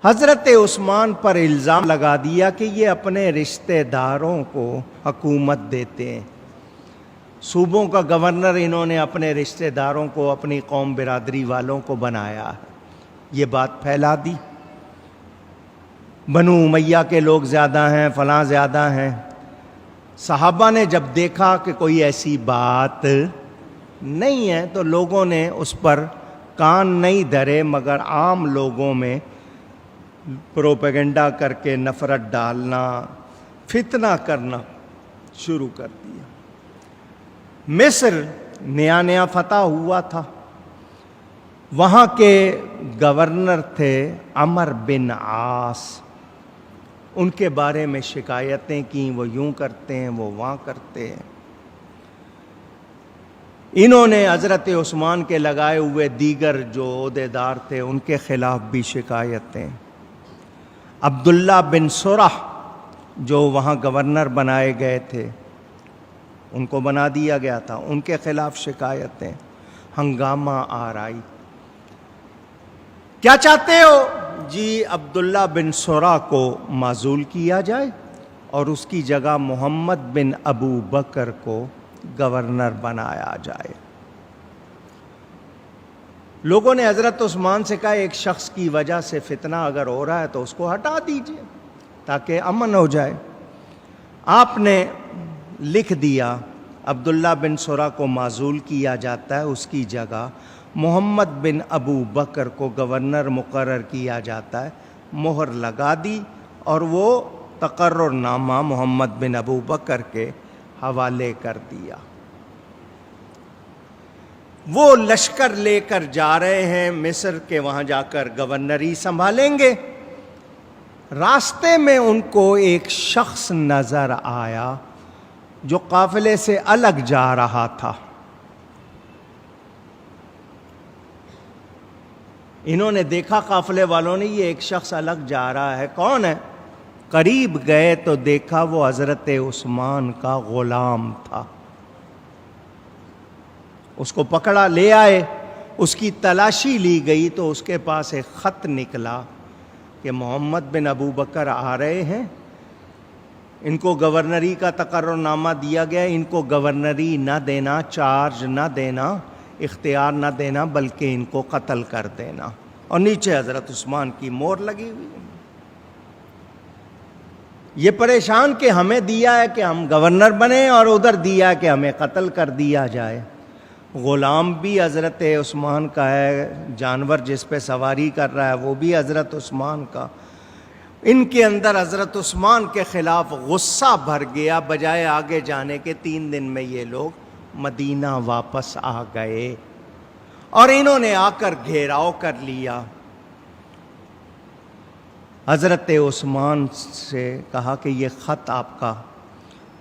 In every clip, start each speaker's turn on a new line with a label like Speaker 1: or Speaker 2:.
Speaker 1: حضرت عثمان پر الزام لگا دیا کہ یہ اپنے رشتہ داروں کو حکومت دیتے ہیں۔ صوبوں کا گورنر انہوں نے اپنے رشتہ داروں کو، اپنی قوم برادری والوں کو بنایا ہے۔ یہ بات پھیلا دی، بنو امیہ کے لوگ زیادہ ہیں، فلاں زیادہ ہیں۔ صحابہ نے جب دیکھا کہ کوئی ایسی بات نہیں ہے تو لوگوں نے اس پر کان نہیں دھرے، مگر عام لوگوں میں پروپیگنڈا کر کے نفرت ڈالنا، فتنہ کرنا شروع کر دیا۔ مصر نیا نیا فتح ہوا تھا، وہاں کے گورنر تھے عمر بن عاص، ان کے بارے میں شکایتیں کیں، وہ یوں کرتے ہیں، وہ وہاں کرتے ہیں۔ انہوں نے حضرت عثمان کے لگائے ہوئے دیگر جو عہدیدار تھے ان کے خلاف بھی شکایتیں۔ عبداللہ بن سرح جو وہاں گورنر بنائے گئے تھے، ان کو بنا دیا گیا تھا، ان کے خلاف شکایتیں، ہنگامہ آرائی۔ کیا چاہتے ہو؟ جی عبداللہ بن سرح کو معزول کیا جائے اور اس کی جگہ محمد بن ابو بکر کو گورنر بنایا جائے۔ لوگوں نے حضرت عثمان سے کہا ایک شخص کی وجہ سے فتنہ اگر ہو رہا ہے تو اس کو ہٹا دیجئے تاکہ امن ہو جائے۔ آپ نے لکھ دیا عبداللہ بن سرح کو معزول کیا جاتا ہے، اس کی جگہ محمد بن ابو بکر کو گورنر مقرر کیا جاتا ہے، مہر لگا دی اور وہ تقرر نامہ محمد بن ابو بکر کے حوالے کر دیا۔ وہ لشکر لے کر جا رہے ہیں مصر کے، وہاں جا کر گورنری سنبھالیں گے۔ راستے میں ان کو ایک شخص نظر آیا جو قافلے سے الگ جا رہا تھا۔ انہوں نے دیکھا، قافلے والوں نے، یہ ایک شخص الگ جا رہا ہے، کون ہے؟ قریب گئے تو دیکھا وہ حضرت عثمان کا غلام تھا۔ اس کو پکڑا، لے آئے، اس کی تلاشی لی گئی تو اس کے پاس ایک خط نکلا کہ محمد بن ابو بکر آ رہے ہیں، ان کو گورنری کا تقرر نامہ دیا گیا، ان کو گورنری نہ دینا، چارج نہ دینا، اختیار نہ دینا، بلکہ ان کو قتل کر دینا۔ اور نیچے حضرت عثمان کی مہر لگی ہوئی ہے۔ یہ پریشان کہ ہمیں دیا ہے کہ ہم گورنر بنیں اور ادھر دیا ہے کہ ہمیں قتل کر دیا جائے۔ غلام بھی حضرت عثمان کا ہے، جانور جس پہ سواری کر رہا ہے وہ بھی حضرت عثمان کا۔ ان کے اندر حضرت عثمان کے خلاف غصہ بھر گیا، بجائے آگے جانے کے 3 دن میں یہ لوگ مدینہ واپس آ گئے اور انہوں نے آ کر گھیراؤ کر لیا۔ حضرت عثمان سے کہا کہ یہ خط آپ کا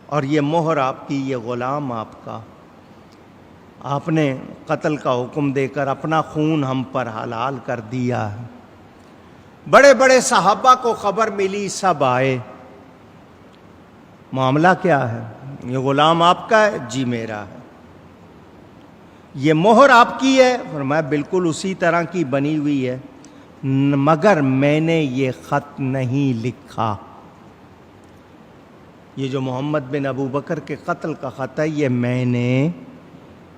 Speaker 1: اور یہ مہر آپ کی، یہ غلام آپ کا، آپ نے قتل کا حکم دے کر اپنا خون ہم پر حلال کر دیا ہے۔ بڑے بڑے صحابہ کو خبر ملی، سب آئے۔ معاملہ کیا ہے؟ یہ غلام آپ کا ہے؟ جی میرا ہے۔ یہ مہر آپ کی ہے؟ فرمایا بالکل اسی طرح کی بنی ہوئی ہے، مگر میں نے یہ خط نہیں لکھا۔ یہ جو محمد بن ابو بکر کے قتل کا خط ہے یہ میں نے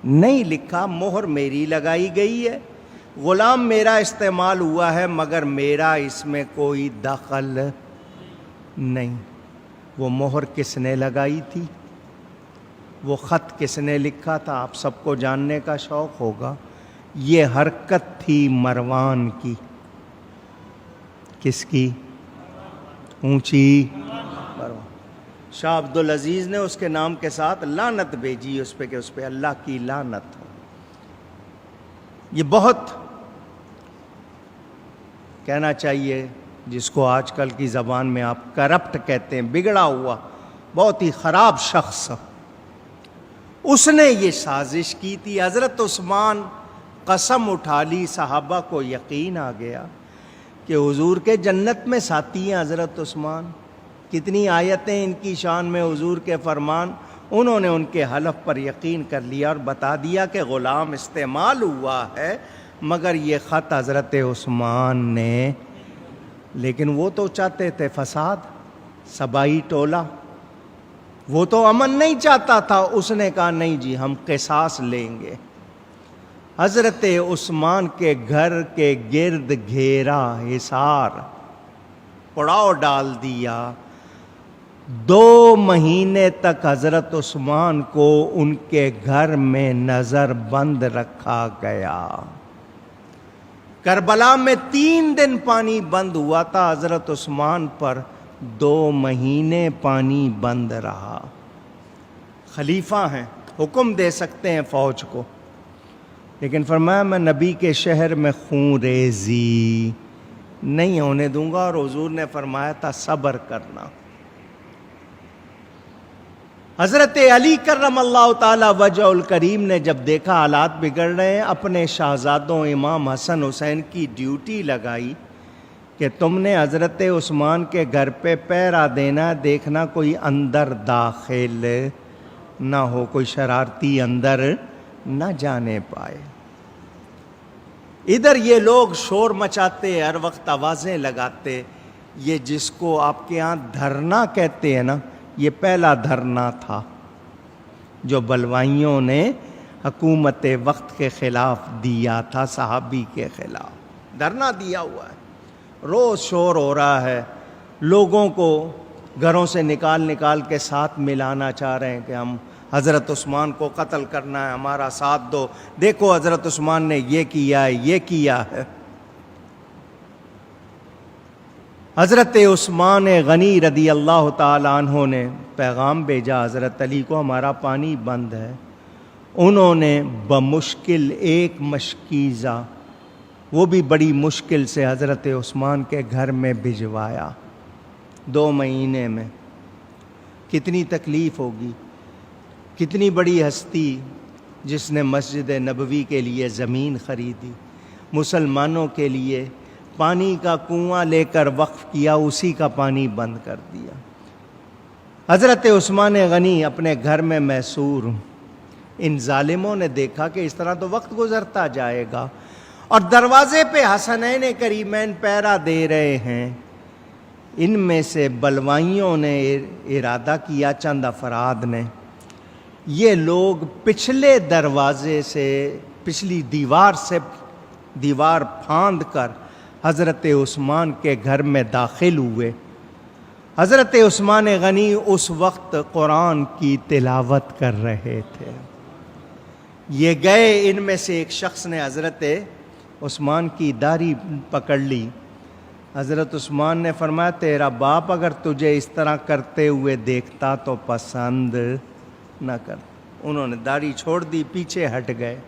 Speaker 1: نہیں لکھا، مہر میری لگائی گئی ہے، غلام میرا استعمال ہوا ہے، مگر میرا اس میں کوئی دخل نہیں۔ وہ مہر کس نے لگائی تھی؟ وہ خط کس نے لکھا تھا؟ آپ سب کو جاننے کا شوق ہوگا۔ یہ حرکت تھی مروان کی۔ کس کی؟ اونچی مروان۔ شاہ عبدالعزیز نے اس کے نام کے ساتھ لعنت بھیجی اس پہ کہ اس پہ اللہ کی لعنت ہو۔ یہ بہت کہنا چاہیے جس کو آج کل کی زبان میں آپ کرپٹ کہتے ہیں، بگڑا ہوا، بہت ہی خراب شخص، اس نے یہ سازش کی تھی۔ حضرت عثمان قسم اٹھا لی، صحابہ کو یقین آ گیا کہ حضور کے جنت میں ساتھی ہیں حضرت عثمان۔ کتنی آیتیں ان کی شان میں، حضور کے فرمان، انہوں نے ان کے حلف پر یقین کر لیا اور بتا دیا کہ غلام استعمال ہوا ہے، مگر یہ خط حضرت عثمان نے لیکن وہ تو چاہتے تھے فساد، سبائی ٹولہ، وہ تو امن نہیں چاہتا تھا. اس نے کہا نہیں جی ہم قصاص لیں گے. حضرت عثمان کے گھر کے گرد گھیرا حصار، پڑاؤ ڈال دیا. 2 مہینے تک حضرت عثمان کو ان کے گھر میں نظر بند رکھا گیا. کربلا میں 3 دن پانی بند ہوا تھا، حضرت عثمان پر 2 مہینے پانی بند رہا. خلیفہ ہیں، حکم دے سکتے ہیں فوج کو، لیکن فرمایا میں نبی کے شہر میں خون ریزی نہیں ہونے دوں گا. اور حضور نے فرمایا تھا صبر کرنا. حضرت علی کرم اللہ تعالی وجہ الکریم نے جب دیکھا حالات بگڑ رہے ہیں، اپنے شہزادوں امام حسن حسین کی ڈیوٹی لگائی کہ تم نے حضرت عثمان کے گھر پہ پہرا دینا، دیکھنا کوئی اندر داخل نہ ہو، کوئی شرارتی اندر نہ جانے پائے. ادھر یہ لوگ شور مچاتے، ہر وقت آوازیں لگاتے. یہ جس کو آپ کے ہاں دھرنا کہتے ہیں نا، یہ پہلا دھرنا تھا جو بلوائیوں نے حکومت وقت کے خلاف دیا تھا، صحابی کے خلاف دھرنا دیا ہوا ہے. روز شور ہو رہا ہے، لوگوں کو گھروں سے نکال کے ساتھ ملانا چاہ رہے ہیں کہ ہم حضرت عثمان کو قتل کرنا ہے، ہمارا ساتھ دو، دیکھو حضرت عثمان نے یہ کیا ہے، یہ کیا ہے. حضرت عثمان غنی رضی اللہ تعالی عنہ نے پیغام بھیجا حضرت علی کو، ہمارا پانی بند ہے. انہوں نے بمشکل 1 مشکیزہ، وہ بھی بڑی مشکل سے حضرت عثمان کے گھر میں بھجوایا. 2 مہینے میں کتنی تکلیف ہوگی. کتنی بڑی ہستی جس نے مسجد نبوی کے لیے زمین خریدی، مسلمانوں کے لیے پانی کا کنواں لے کر وقف کیا، اسی کا پانی بند کر دیا. حضرت عثمان غنی اپنے گھر میں محصور. ان ظالموں نے دیکھا کہ اس طرح تو وقت گزرتا جائے گا، اور دروازے پہ حسنین کریمین پہرا دے رہے ہیں. ان میں سے بلوائیوں نے ارادہ کیا، چند افراد نے، یہ لوگ پچھلے دروازے سے، پچھلی دیوار سے دیوار پھاند کر حضرت عثمان کے گھر میں داخل ہوئے. حضرت عثمان غنی اس وقت قرآن کی تلاوت کر رہے تھے. یہ گئے، ان میں سے ایک شخص نے حضرت عثمان کی داڑھی پکڑ لی. حضرت عثمان نے فرمایا تیرا باپ اگر تجھے اس طرح کرتے ہوئے دیکھتا تو پسند نہ کر. انہوں نے داڑھی چھوڑ دی، پیچھے ہٹ گئے.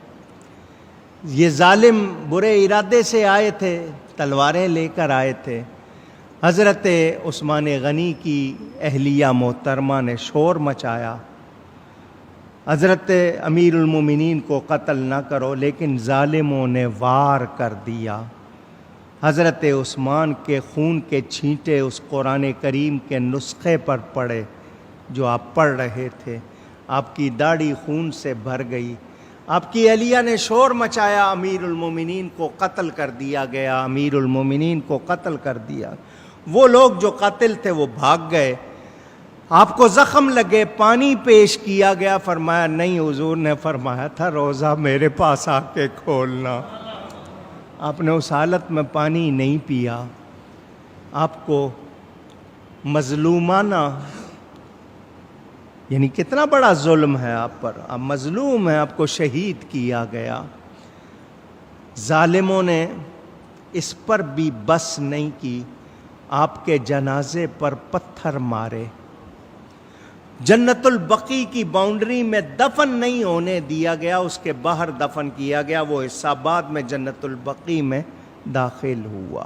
Speaker 1: یہ ظالم برے ارادے سے آئے تھے، تلواریں لے کر آئے تھے. حضرت عثمان غنی کی اہلیہ محترمہ نے شور مچایا، حضرت امیر المومنین کو قتل نہ کرو، لیکن ظالموں نے وار کر دیا. حضرت عثمان کے خون کے چھینٹے اس قرآن کریم کے نسخے پر پڑے جو آپ پڑھ رہے تھے. آپ کی داڑھی خون سے بھر گئی. آپ کی اہلیہ نے شور مچایا، امیر المومنین کو قتل کر دیا گیا، امیر المومنین کو قتل کر دیا. وہ لوگ جو قاتل تھے وہ بھاگ گئے. آپ کو زخم لگے، پانی پیش کیا گیا. فرمایا نہیں، حضور نے فرمایا تھا روزہ میرے پاس آ کے کھولنا. آپ نے اس حالت میں پانی نہیں پیا. آپ کو مظلومانہ، یعنی کتنا بڑا ظلم ہے آپ پر، آپ مظلوم ہیں، آپ کو شہید کیا گیا. ظالموں نے اس پر بھی بس نہیں کی، آپ کے جنازے پر پتھر مارے. جنت البقیع کی باؤنڈری میں دفن نہیں ہونے دیا گیا، اس کے باہر دفن کیا گیا. وہ حصہ بعد میں جنت البقیع میں داخل ہوا.